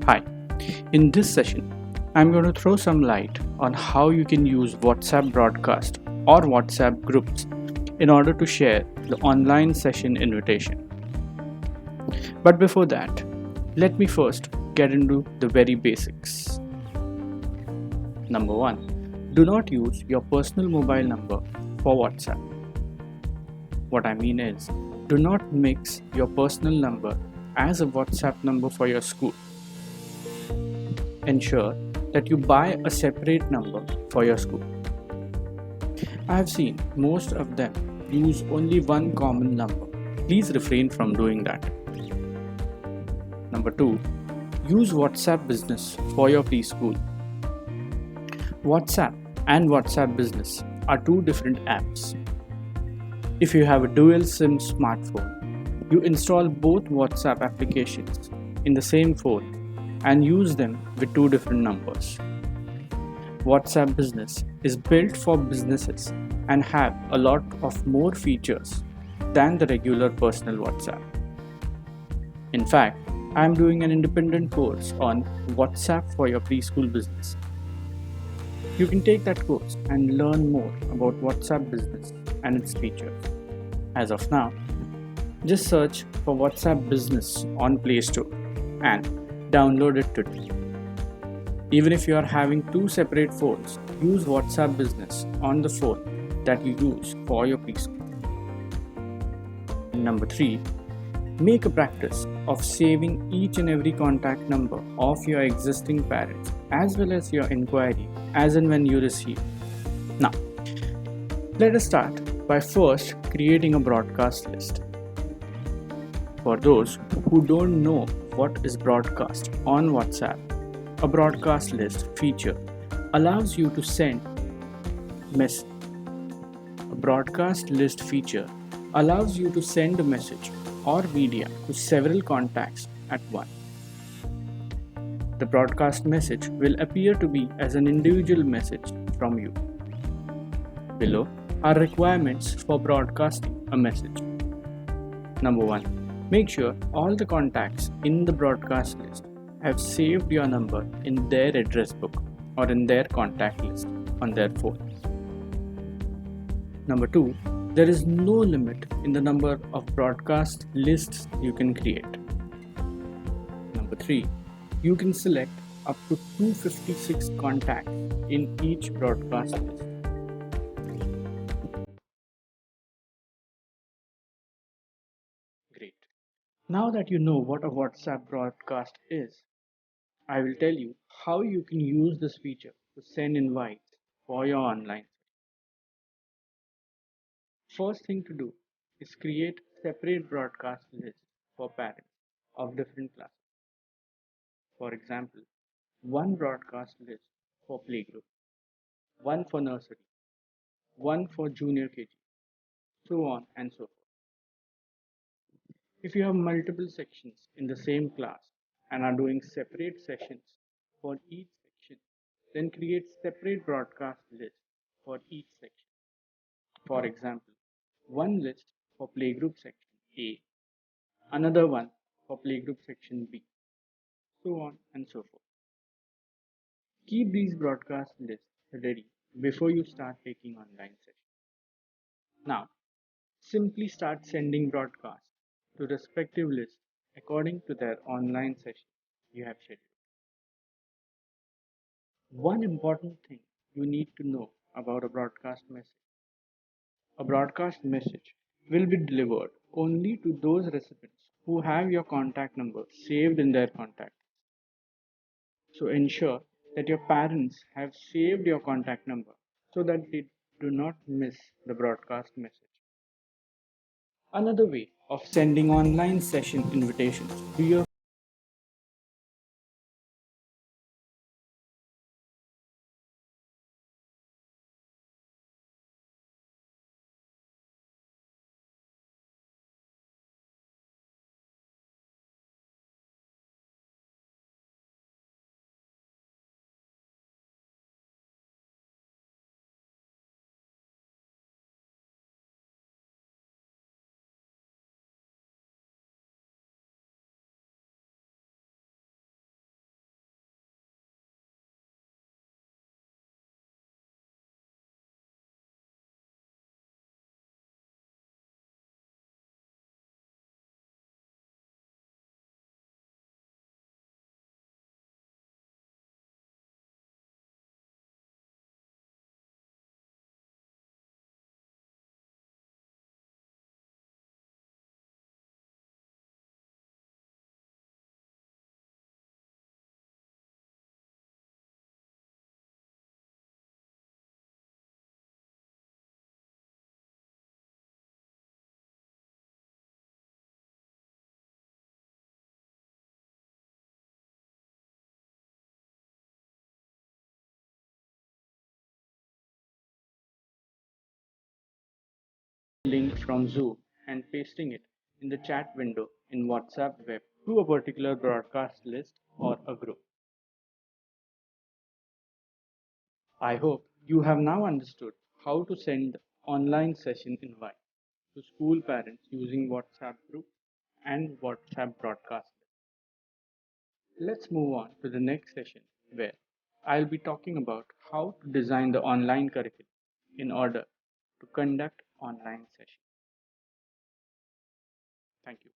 Hi, in this session, I'm going to throw some light on how you can use WhatsApp broadcast or WhatsApp groups in order to share the online session invitation. But before that, let me first get into the very basics. Number one, do not use your personal mobile number for WhatsApp. What I mean is, do not mix your personal number as a WhatsApp number for your school. Ensure that you buy a separate number for your school. I have seen most of them use only one common number. Please refrain from doing that. Number two, use WhatsApp Business for your preschool. WhatsApp and WhatsApp Business are two different apps. If you have a dual SIM smartphone, you install both WhatsApp applications in the same phone and use them with two different numbers. WhatsApp Business is built for businesses and have a lot of more features than the regular personal WhatsApp. In fact, I am doing an independent course on WhatsApp for your preschool business. You can take that course and learn more about WhatsApp Business and its features. As of now, just search for WhatsApp Business on Play Store and download it today. Even if you are having two separate phones, use WhatsApp Business on the phone that you use for your preschool. Number 3, make a practice of saving each and every contact number of your existing parents as well as your inquiry as and when you receive. Now, let us start by first creating a broadcast list. For those who don't know what is broadcast on WhatsApp, a broadcast list feature allows you to send message. A broadcast list feature allows you to send a message or media to several contacts at once. The broadcast message will appear to be as an individual message from you. Below are requirements for broadcasting a message. Number 1. Make sure all the contacts in the broadcast list have saved your number in their address book or in their contact list on their phone. Number 2. There is no limit in the number of broadcast lists you can create. Number 3. You can select up to 256 contacts in each broadcast list. Great. Now that you know what a WhatsApp broadcast is, I will tell you how you can use this feature to send invites for your online. First thing to do is create separate broadcast lists for parents of different classes. For example, one broadcast list for playgroup, one for nursery, one for junior KG, so on and so forth. If you have multiple sections in the same class and are doing separate sessions for each section, then create separate broadcast lists for each section. For example, one list for playgroup section A, another one for playgroup section B, so on and so forth. Keep these broadcast lists ready before you start taking online sessions. Now, simply start sending broadcasts to respective lists according to their online session you have scheduled. One important thing you need to know about a broadcast message. A broadcast message will be delivered only to those recipients who have your contact number saved in their contact. So ensure that your parents have saved your contact number so that they do not miss the broadcast message. Another way of sending online session invitations to your link from Zoom and pasting it in the chat window in WhatsApp web to a particular broadcast list or a group. I hope you have now understood how to send online session invite to school parents using WhatsApp group and WhatsApp broadcast. Let's move on to the next session where I'll be talking about how to design the online curriculum in order to conduct online sessions. Thank you.